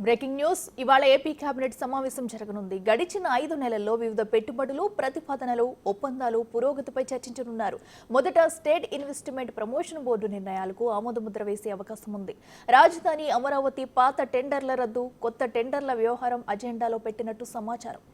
Breaking news ఇవాళ AP cabinet సమావేశం జరగనుంది. గడిచిన 5 నెలల్లో వివిధ పెట్టుబడులు, ప్రతిపాదనలు, ఒప్పందాలు, పురోగతిపై చర్చించనున్నారు. మొదట స్టేట్ ఇన్వెస్ట్మెంట్ ప్రమోషన్ బోర్డు నిర్ణయాలకు ఆమోదముద్ర వేసే అవకాశం ఉంది. రాజధాని అమరావతి పాత టెండర్ల రద్దు, కొత్త టెండర్ల వ్యవహారం అజెండాలో పెట్టినట్టు సమాచారం.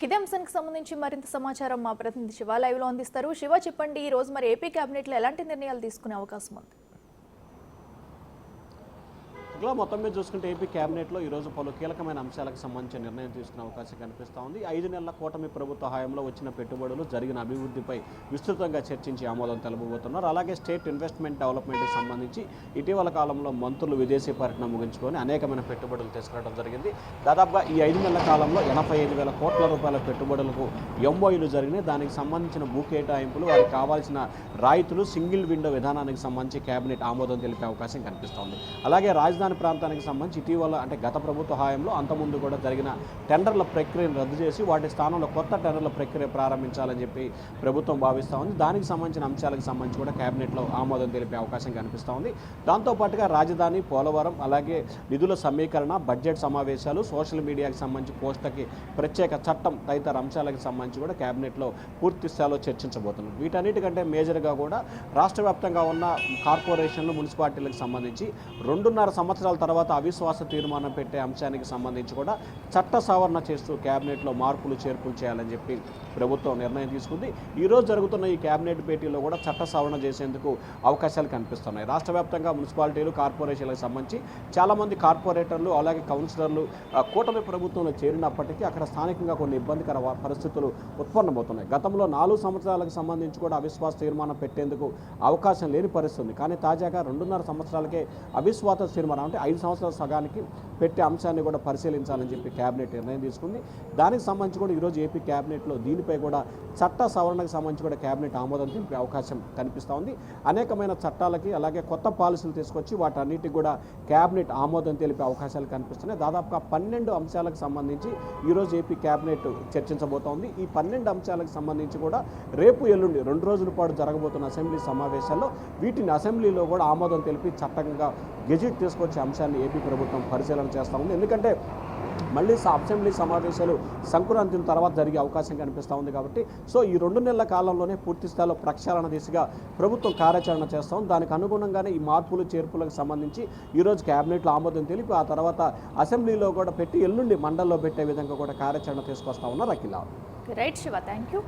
ఇదే అంశానికి సంబంధించి మరింత సమాచారం మా ప్రతినిధి శివ లైవ్ లో అందిస్తారు. శివ, చెప్పండి, ఈ రోజు మరి ఏపీ కేబినెట్ లో ఎలాంటి నిర్ణయాలు తీసుకునే అవకాశం ఉంది? ఇలా మొత్తం మీద చూసుకుంటే ఏపీ క్యాబినెట్లో ఈరోజు పలు కీలకమైన అంశాలకు సంబంధించిన నిర్ణయం తీసుకునే అవకాశం కనిపిస్తూ ఉంది. 5 నెలల కూటమి ప్రభుత్వ హయాంలో వచ్చిన పెట్టుబడులు, జరిగిన అభివృద్ధిపై విస్తృతంగా చర్చించి ఆమోదం తెలుపబోతున్నారు. అలాగే స్టేట్ ఇన్వెస్ట్మెంట్ డెవలప్మెంట్కి సంబంధించి ఇటీవల కాలంలో మంత్రులు విదేశీ పర్యటన ముగించుకొని అనేకమైన పెట్టుబడులు తీసుకురావడం జరిగింది. దాదాపుగా ఈ 5 నెలల కాలంలో 85,000 కోట్ల రూపాయల పెట్టుబడులకు ఎంఓయూలు జరిగినాయి. దానికి సంబంధించిన భూ కేటాయింపులు, వారికి కావాల్సిన రాయితీలు, సింగిల్ విండో విధానానికి సంబంధించి కేబినెట్ ఆమోదం తెలిపే అవకాశం కనిపిస్తోంది. అలాగే రాజధాని ప్రాంతానికి సంబంధించి ఇటీవల గత ప్రభుత్వ హయాంలో అంతకుముందు కూడా జరిగిన టెండర్ల ప్రక్రియను రద్దు చేసి వాటి స్థానంలో కొత్త టెండర్ల ప్రక్రియ ప్రారంభించాలని చెప్పి ప్రభుత్వం భావిస్తూ ఉంది. దానికి సంబంధించిన అంశాలకు సంబంధించి కూడా కేబినెట్లో ఆమోదం తెలిపే అవకాశం కనిపిస్తూ ఉంది. దాంతోపాటుగా రాజధాని, పోలవరం, అలాగే నిధుల సమీకరణ, బడ్జెట్ సమావేశాలు, సోషల్ మీడియాకి సంబంధించి పోస్టులకి ప్రత్యేక చట్టం తదితర అంశాలకు సంబంధించి కూడా కేబినెట్లో పూర్తి స్థాయిలో చర్చించబోతున్నారు. వీటన్నిటికంటే మేజర్గా కూడా రాష్ట్ర వ్యాప్తంగా ఉన్న కార్పొరేషన్లు, మున్సిపాలిటీలకు సంబంధించి 2.5 సంవత్సరాల తర్వాత అవిశ్వాస తీర్మానం పెట్టే అంశానికి సంబంధించి కూడా చట్ట సవరణ చేస్తూ కేబినెట్లో మార్పులు చేర్పులు చేయాలని చెప్పి ప్రభుత్వం నిర్ణయం తీసుకుంది. ఈరోజు జరుగుతున్న ఈ కేబినెట్ భేటీలో కూడా చట్ట సవరణ చేసేందుకు అవకాశాలు కనిపిస్తున్నాయి. రాష్ట్ర వ్యాప్తంగా మున్సిపాలిటీలు, కార్పొరేషన్లకు సంబంధించి చాలామంది కార్పొరేటర్లు, అలాగే కౌన్సిలర్లు కూటమి ప్రభుత్వంలో చేరినప్పటికీ అక్కడ స్థానికంగా కొన్ని ఇబ్బందికర పరిస్థితులు ఉత్పన్నమవుతున్నాయి. గతంలో 4 సంవత్సరాలకు సంబంధించి కూడా అవిశ్వాస తీర్మానం పెట్టేందుకు అవకాశం లేని పరిస్థితి ఉంది. కానీ తాజాగా 2.5 సంవత్సరాలకే అవిశ్వాస తీర్మానం అంటే 5 సంవత్సరాల సగానికి పెట్టే అంశాన్ని కూడా పరిశీలించాలని చెప్పి కేబినెట్ నిర్ణయం తీసుకుంది. దానికి సంబంధించి కూడా ఈరోజు ఏపీ కేబినెట్లో దీనిపై కూడా చట్ట సవరణకు సంబంధించి కూడా కేబినెట్ ఆమోదం తెలిపే అవకాశం కనిపిస్తూ ఉంది. అనేకమైన చట్టాలకి అలాగే కొత్త పాలసీలు తీసుకొచ్చి వాటన్నిటికి కూడా కేబినెట్ ఆమోదం తెలిపే అవకాశాలు కనిపిస్తున్నాయి. దాదాపుగా 12 అంశాలకు సంబంధించి ఈరోజు ఏపీ కేబినెట్ చర్చించబోతోంది. ఈ 12 అంశాలకు సంబంధించి కూడా రేపు ఎల్లుండి 2 రోజుల పాటు జరగబోతున్న అసెంబ్లీ సమావేశాల్లో వీటిని అసెంబ్లీలో కూడా ఆమోదం తెలిపి చట్టంగా గెజిట్ తీసుకొచ్చే అంశాన్ని ఏపీ ప్రభుత్వం పరిశీలన చేస్తూ ఉంది. ఎందుకంటే మళ్ళీ అసెంబ్లీ సమావేశాలు సంక్రాంతి తర్వాత జరిగే అవకాశం కనిపిస్తూ ఉంది. కాబట్టి ఈ 2 నెలల కాలంలోనే పూర్తి స్థాయిలో ప్రక్షాళన దిశగా ప్రభుత్వం కార్యాచరణ చేస్తూ ఉంది. దానికి అనుగుణంగానే ఈ మార్పులు చేర్పులకు సంబంధించి ఈరోజు కేబినెట్లో ఆమోదం తెలిపి ఆ తర్వాత అసెంబ్లీలో కూడా పెట్టి ఎల్లుండి మండల్లో పెట్టే విధంగా కూడా కార్యాచరణ తీసుకొస్తా ఉన్నారు. Akhila. Right Shiva, thank you.